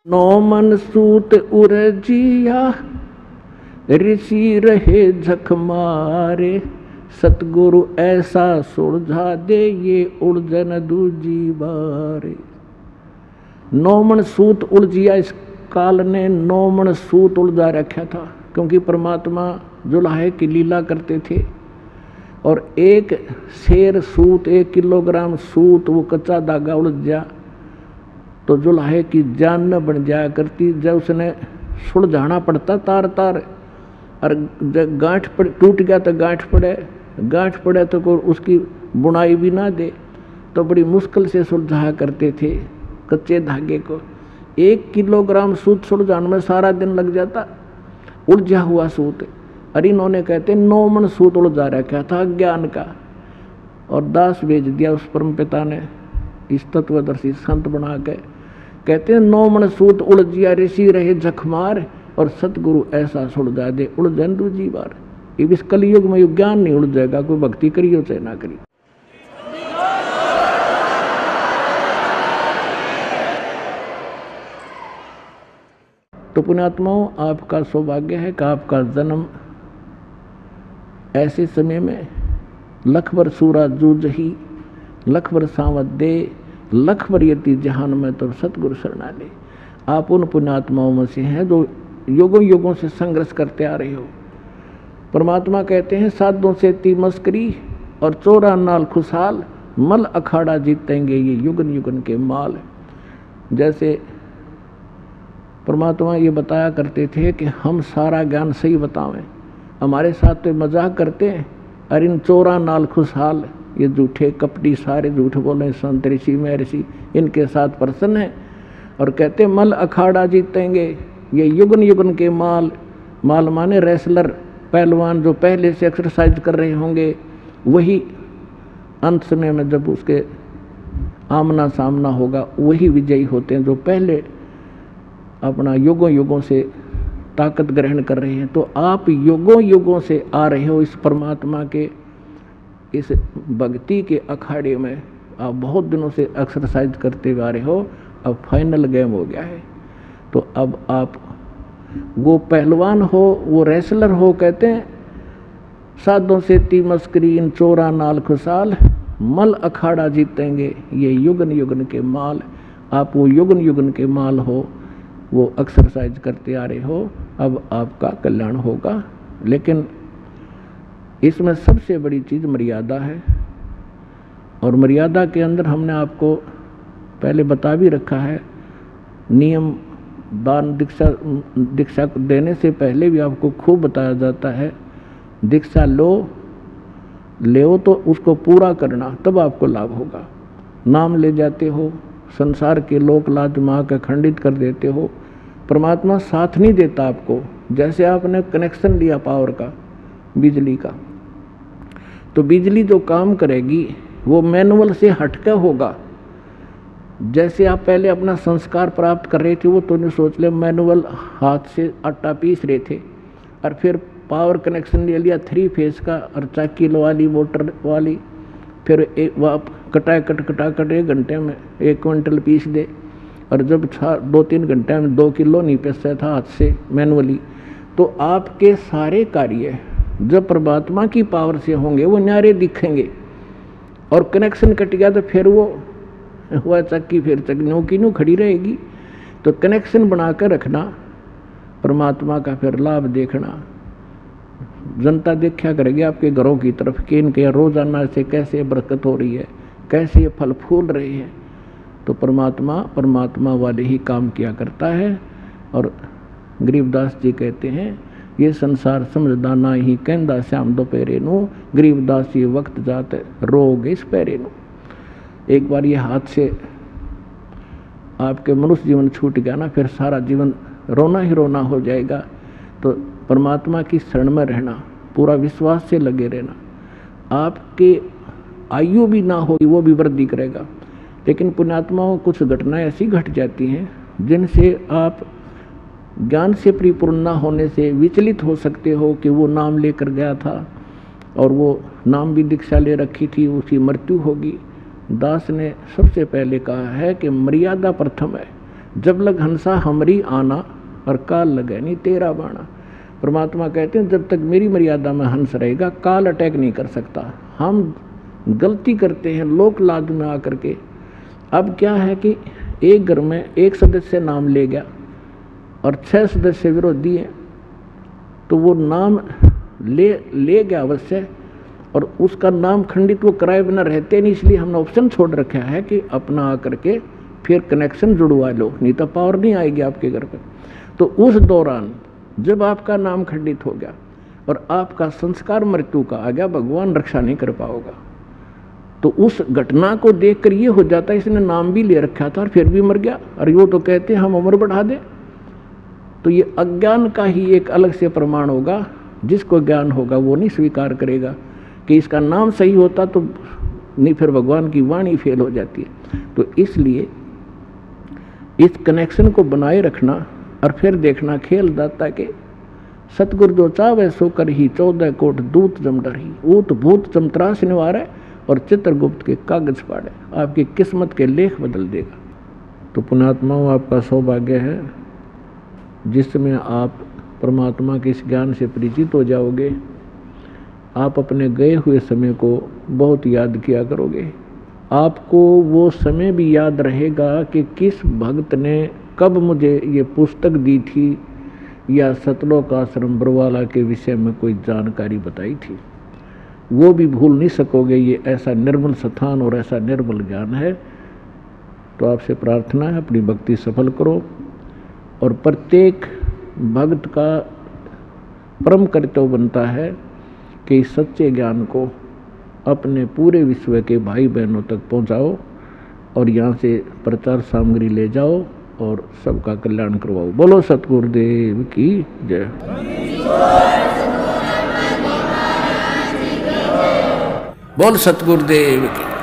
नौ मन सूत उरजिया ऋषि रहे झक मारे, सतगुरु ऐसा सुलझा दे ये उलझन दूजी बारे। नौ मन सूत उलझिया, इस काल ने नौ मन सूत उलझा रखा था, क्योंकि परमात्मा जुलाहे की लीला करते थे और एक शेर सूत 1 किलोग्राम सूत वो कच्चा धागा उलझ गया तो जुलाहे की जान न बन जाया करती। जब उसने सुलझाना पड़ता तार तार, और जब गांठ टूट गया तो गांठ पड़े तो कोई उसकी बुनाई भी ना दे, तो बड़ी मुश्किल से सुलझाया करते थे कच्चे धागे को। 1 किलोग्राम सूत सुलझाने में सारा दिन लग जाता, उलझा हुआ सूत। और इन्होंने कहते 9 मन सूत उलझा रखा था ज्ञान का, और दास भेज दिया उस परम पिता ने इस तत्वदर्शी संत बना के। कहते हैं 9 मन सूत उलझिया ऋषि रहे झकमार, और सतगुरु ऐसा सुलझा दे उलझन दूजी बार। इस कलयुग में युग ज्ञान नहीं उलझेगा, कोई भक्ति करियो चाहे ना करियो। तो पुण्यात्माओं, आपका सौभाग्य है कि आपका जन्म ऐसे समय में लख बर सूरा जूझ ही, लख बर सांवत दे, लख बर यति जहान में तो सतगुरु शरणा ले। आप उन पुण्यात्माओं में से हैं जो युगों युगों से संघर्ष करते आ रहे हो। परमात्मा कहते हैं साधों से ती मस्करी और चोरा नाल खुशहाल, मल अखाड़ा जीतेंगे ये युगन युगन के माल। जैसे परमात्मा ये बताया करते थे कि हम सारा ज्ञान सही बतावें, हमारे साथ तो मजाक करते हैं, और इन चोरा नाल खुशहाल, ये झूठे कपटी सारे झूठ बोले संत ऋषि महर्षि इनके साथ प्रसन्न है, और कहते मल अखाड़ा जीतेंगे ये युगन युगन के माल। माल माने रेसलर, पहलवान जो पहले से एक्सरसाइज कर रहे होंगे, वही अंत समय में जब उसके आमना सामना होगा वही विजयी होते हैं, जो पहले अपना युगों युगों से ताकत ग्रहण कर रहे हैं। तो आप युगों युगों से आ रहे हो इस परमात्मा के इस भक्ति के अखाड़े में, आप बहुत दिनों से एक्सरसाइज करते हुए आ रहे हो। अब फाइनल गेम हो गया है, तो अब आप वो पहलवान हो, वो रेसलर हो। कहते हैं साधों से ती मस्करी इन चोरा नाल खुशहाल, मल अखाड़ा जीतेंगे ये युगन युगन के माल। आप वो युगन युगन के माल हो, वो एक्सरसाइज करते आ रहे हो, अब आपका कल्याण होगा। लेकिन इसमें सबसे बड़ी चीज़ मर्यादा है, और मर्यादा के अंदर हमने आपको पहले बता भी रखा है। नियम दान दीक्षा देने से पहले भी आपको खूब बताया जाता है, दीक्षा ले तो उसको पूरा करना, तब आपको लाभ होगा। नाम ले जाते हो, संसार के लोक लाज माँ का खंडित कर देते हो, परमात्मा साथ नहीं देता आपको। जैसे आपने कनेक्शन लिया पावर का, बिजली का, तो बिजली जो काम करेगी वो मैनुअल से हटकर होगा। जैसे आप पहले अपना संस्कार प्राप्त कर रहे थे, वो तो नहीं सोच ले मैनुअल हाथ से आटा पीस रहे थे, और फिर पावर कनेक्शन ले लिया 3 फेस का, और 4 किलो वाली मोटर वाली, फिर एक कटा 1 घंटे में 1 क्विंटल पीस दे, और जब 2-3 घंटे में 2 किलो नहीं पीसता था हाथ से मैनुअली। तो आपके सारे कार्य जब परमात्मा की पावर से होंगे वो न्यारे दिखेंगे, और कनेक्शन कट गया तो फिर वो हुआ चक्की फिर चक्की की न्यू खड़ी रहेगी। तो कनेक्शन बना कर रखना, परमात्मा का फिर लाभ देखना। जनता देखा करेगी आपके घरों की तरफ कि इनके रोजाना से कैसे बरकत हो रही है, कैसे ये फल फूल रहे हैं। तो परमात्मा वाले ही काम किया करता है। और गरीबदास जी कहते हैं ये संसार समझदा ना ही कहंदा श्याम दोपहरे नू, गरीबदास ये वक्त जात रोग इस पैरे नू। एक बार ये हाथ से आपके मनुष्य जीवन छूट गया ना, फिर सारा जीवन रोना ही रोना हो जाएगा। तो परमात्मा की शरण में रहना, पूरा विश्वास से लगे रहना। आपके आयु भी ना होगी वो भी वृद्धि करेगा। लेकिन पुण्यात्माओं कुछ घटनाएं ऐसी घट जाती हैं जिनसे आप ज्ञान से परिपूर्ण न होने से विचलित हो सकते हो कि वो नाम लेकर गया था और वो नाम भी दीक्षा ले रखी थी, उसकी मृत्यु होगी। दास ने सबसे पहले कहा है कि मर्यादा प्रथम है। जब लग हंसा हमरी आना और काल लगे नहीं तेरा बाणा। परमात्मा कहते हैं जब तक मेरी मर्यादा में हंस रहेगा काल अटैक नहीं कर सकता। हम गलती करते हैं लोक लाज में आकर के। अब क्या है कि एक घर में एक सदस्य नाम ले गया और 6 सदस्य विरोधी हैं, तो वो नाम ले गया अवश्य, और उसका नाम खंडित वो कराए बिना रहते नहीं, इसलिए हमने ऑप्शन छोड़ रखा है कि अपना आकर के फिर कनेक्शन जुड़वा लो, नहीं तो पावर नहीं आएगी आपके घर पर। तो उस दौरान जब आपका नाम खंडित हो गया और आपका संस्कार मृत्यु का आ गया, भगवान रक्षा नहीं कर पाओगा। तो उस घटना को देखकर ये हो जाता है इसने नाम भी ले रखा था और फिर भी मर गया, और वो तो कहते हैं हम उम्र बढ़ा दें। तो ये अज्ञान का ही एक अलग से प्रमाण होगा। जिसको ज्ञान होगा वो नहीं स्वीकार करेगा कि इसका नाम सही होता तो नहीं, फिर भगवान की वाणी फेल हो जाती है। तो इसलिए इस कनेक्शन को बनाए रखना और फिर देखना खेल दाता के सतगुरु जो चावे सो कर ही 14 कोट दूत जम डरही। ऊत भूत चमत्रास निवारे और चित्रगुप्त के कागज पाड़े, आपकी किस्मत के लेख बदल देगा। तो पुण्यात्माओं, आपका सौभाग्य है जिसमें आप परमात्मा के इस ज्ञान से परिचित हो जाओगे। आप अपने गए हुए समय को बहुत याद किया करोगे। आपको वो समय भी याद रहेगा कि किस भक्त ने कब मुझे ये पुस्तक दी थी या सतलोक आश्रम बरवाला के विषय में कोई जानकारी बताई थी, वो भी भूल नहीं सकोगे। ये ऐसा निर्मल स्थान और ऐसा निर्मल ज्ञान है। तो आपसे प्रार्थना है अपनी भक्ति सफल करो, और प्रत्येक भक्त का परम कर्तव्य बनता है कि इस सच्चे ज्ञान को अपने पूरे विश्व के भाई बहनों तक पहुंचाओ और यहाँ से प्रचार सामग्री ले जाओ और सबका कल्याण करवाओ। बोलो सतगुरुदेव की जय। बोल सतगुरुदेव की।